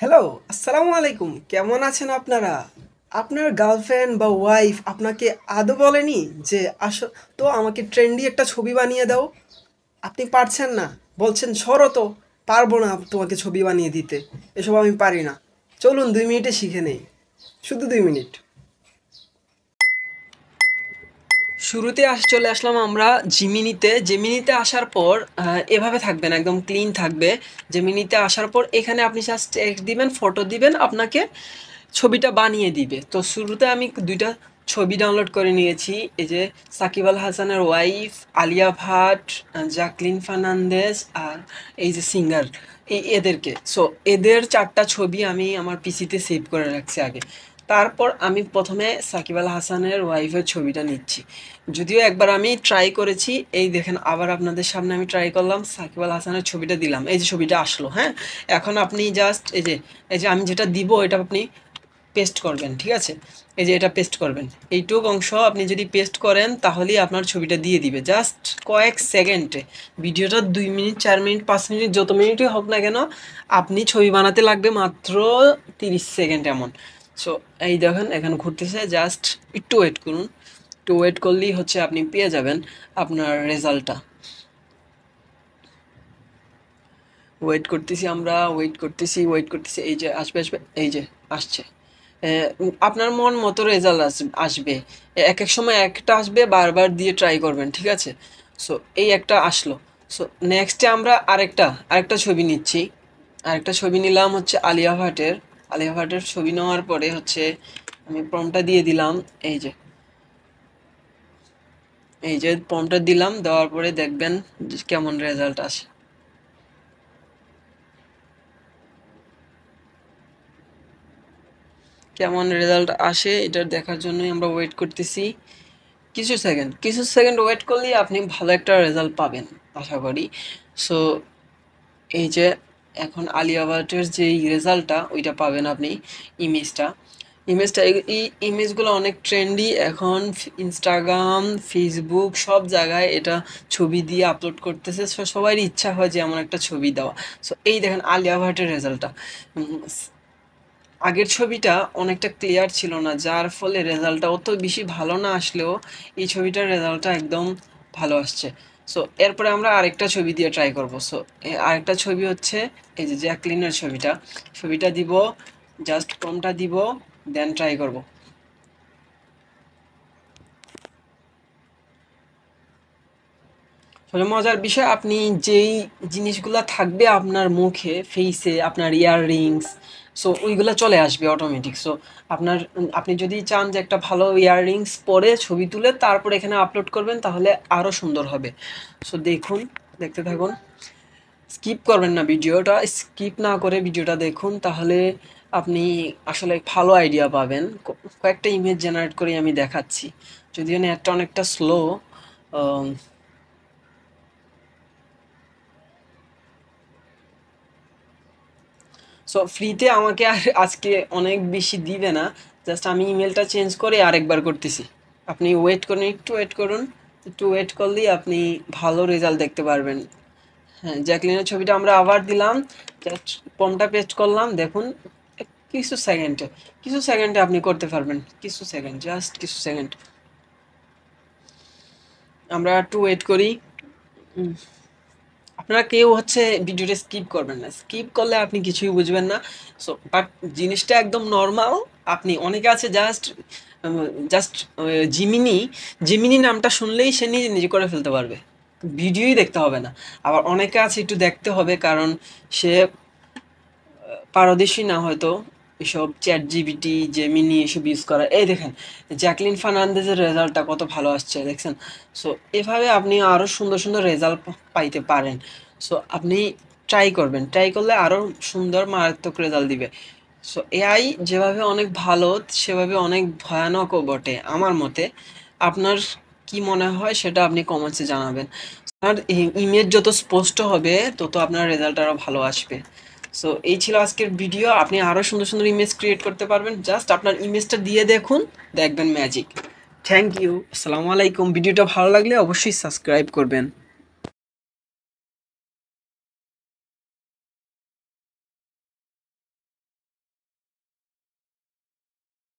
Hello, আসসালামু আলাইকুম। কেমন আছেন আপনারা? আপনার গার্লফ্রেন্ড বা ওয়াইফ আপনাকে আদৌ বলেনি যে তো আমাকে ট্রেন্ডি একটা ছবি বানিয়ে দাও? আপনি পারছেন না। বলছেন সরো তো, পারবো না তোমাকে ছবি বানিয়ে দিতে। এসব আমি পারি না। চলুন ২ মিনিটে শিখে নেই। শুধু ২ মিনিট। শুরুতে চলে আসলাম আমরা জিমিনিতে। জিমিনিতে আসার পর এভাবে থাকবেন, একদম ক্লিন থাকবে। জিমিনিতে আসার পর এখানে আপনি জাস্ট টেক্সট দিবেন, ফটো দিবেন, আপনাকে ছবিটা বানিয়ে দিবে। তো শুরুতে আমি ২টা ছবি ডাউনলোড করে নিয়েছি। এই যে সাকিব আল হাসানের ওয়াইফ, আলিয়া ভাট, জ্যাকলিন ফার্নান্দেজ আর এই যে সিঙ্গার, এদেরকে। সো এদের ৪টা ছবি আমি আমার পিসিতে সেভ করে রাখছি আগে। তারপর আমি প্রথমে সাকিব আল হাসানের ওয়াইফের ছবিটা নিচ্ছি। যদিও একবার আমি ট্রাই করেছি, এই দেখেন আবার আপনাদের সামনে আমি ট্রাই করলাম, সাকিব আল হাসানের ছবিটা দিলাম, এই যে ছবিটা আসলো। হ্যাঁ, এখন আপনি জাস্ট এই যে আমি যেটা দিব এটা আপনি পেস্ট করবেন, ঠিক আছে? এই যে এটা পেস্ট করবেন, এইটুক অংশ আপনি যদি পেস্ট করেন তাহলেই আপনার ছবিটা দিয়ে দিবে জাস্ট কয়েক সেকেন্ডে। ভিডিওটা ২ মিনিট, ৪ মিনিট, ৫ মিনিট, যত মিনিটই হোক না কেন, আপনি ছবি বানাতে লাগবে মাত্র ৩০ সেকেন্ড এমন। সো এই দেখেন এখানে ঘুরতেছে, জাস্ট একটু ওয়েট করুন। একটু ওয়েট করলেই হচ্ছে আপনি পেয়ে যাবেন আপনার রেজাল্টটা। ওয়েট করতেছি, আমরা ওয়েট করতেছি, এই যে আসবে আসবে, এই যে আসছে। আপনার মন মতো রেজাল্ট আসবে। এক এক সময় একটা আসবে, বারবার দিয়ে ট্রাই করবেন, ঠিক আছে? সো এই একটা আসলো। সো নেক্সটে আমরা আরেকটা ছবি নিচ্ছি। আরেকটা ছবি নিলাম হচ্ছে আলিয়া ভাটের ছবি নেওয়ার পরে হচ্ছে আমি প্রম্পটটা দিয়ে দিলাম। এই যে প্রম্পটটা দিলাম, দেওয়ার পরে দেখবেন যে কেমন রেজাল্ট আসে। কেমন রেজাল্ট আসে এটা দেখার জন্যই আমরা ওয়েট করতেছি কিছু সেকেন্ড ওয়েট করলেই আপনি ভালো একটা রেজাল্ট পাবেন আশা করি। সো এই যে এখন আলিয়া ভাটের যে রেজাল্টটা ওইটা পাবেন আপনি। ইমেজটা ইমেজটা এই ইমেজগুলো অনেক ট্রেন্ডি এখন। ইনস্টাগ্রাম, ফেসবুক সব জায়গায় এটা ছবি দিয়ে আপলোড করতেছে। সো সবারই ইচ্ছা হয় যে এমন একটা ছবি দেওয়া। সো এই দেখেন আলিয়া ভাটের রেজাল্টটা। আগের ছবিটা অনেকটা ক্লিয়ার ছিল না, যার ফলে রেজাল্টটা অত বেশি ভালো না আসলেও এই ছবিটার রেজাল্টটা একদম ভালো আসছে। সো এরপরে আমরা আরেকটা ছবি দিয়ে ট্রাই করব। সো আরেকটা ছবি হচ্ছে এই যে জ্যাকলিনের ছবিটা দিব, জাস্ট প্রম্পটটা দিব, দেন ট্রাই করব। আসলে মজার বিষয়, আপনি যেই জিনিসগুলা থাকবে আপনার মুখে, ফেসে, আপনার ইয়াররিংস, সো ওইগুলা চলে আসবে অটোমেটিক। সো আপনি যদি চান যে একটা ভালো ইয়াররিংস পরে ছবি তুলে তারপর এখানে আপলোড করবেন তাহলে আরও সুন্দর হবে। সো দেখতে থাকুন, স্কিপ করবেন না, ভিডিওটা স্কিপ না করে ভিডিওটা দেখুন, তাহলে আপনি আসলে ভালো আইডিয়া পাবেন। কয়েকটা ইমেজ জেনারেট করে আমি দেখাচ্ছি, যদিও নেটটা অনেকটা স্লো। সো ফ্রিতে আমাকে আর আজকে অনেক বেশি দিবে না, জাস্ট আমি ইমেলটা চেঞ্জ করে আরেকবার করতেছি। আপনি ওয়েট করুন, একটু ওয়েট করলেই আপনি ভালো রেজাল্ট দেখতে পারবেন। হ্যাঁ, জ্যাকলিনের ছবিটা আমরা আবার দিলাম, জাস্ট ফর্মটা পেস্ট করলাম, দেখুন কিছু সেকেন্ডে আপনি করতে পারবেন। কিছু সেকেন্ড আমরা একটু ওয়েট করি। আপনারা কেউ হচ্ছে ভিডিওটা স্কিপ করবেন না, স্কিপ করলে আপনি কিছুই বুঝবেন না। সো বাট জিনিসটা একদম নর্মাল। আপনি অনেকে আছে জাস্ট জাস্ট জিমিনি জিমিনি নামটা শুনলেই সে নিজে নিজে করে ফেলতে পারবে, ভিডিওই দেখতে হবে না। আবার অনেকে আছে একটু দেখতে হবে, কারণ সে পারদর্শী না হয়তো এসব চ্যাট জিপিটি, জেমিনি এসব ইউজ করা। এই দেখেন জ্যাকলিন ফার্নান্দেজের রেজাল্টটা কত ভালো আসছে দেখছেন। সো এভাবে আপনি আরও সুন্দর সুন্দর রেজাল্ট পাইতে পারেন। সো আপনি ট্রাই করলে আরও সুন্দর মারাত্মক রেজাল্ট দিবে। সো এআই যেভাবে অনেক ভালো, সেভাবে অনেক ভয়ানকও বটে আমার মতে। আপনার কি মনে হয় সেটা আপনি কমেন্টসে জানাবেন। আর ইমেজ যত স্পষ্ট হবে তত আপনার রেজাল্ট আরও ভালো আসবে। সো এই ছিল আজকের ভিডিও। আপনি আরও সুন্দর সুন্দর ইমেজ ক্রিয়েট করতে পারবেন, জাস্ট আপনার ইমেজটা দিয়ে দেখুন, দেখবেন ম্যাজিক। থ্যাংক ইউ, আসসালামু আলাইকুম। ভিডিওটা ভালো লাগলে অবশ্যই সাবস্ক্রাইব করবেন।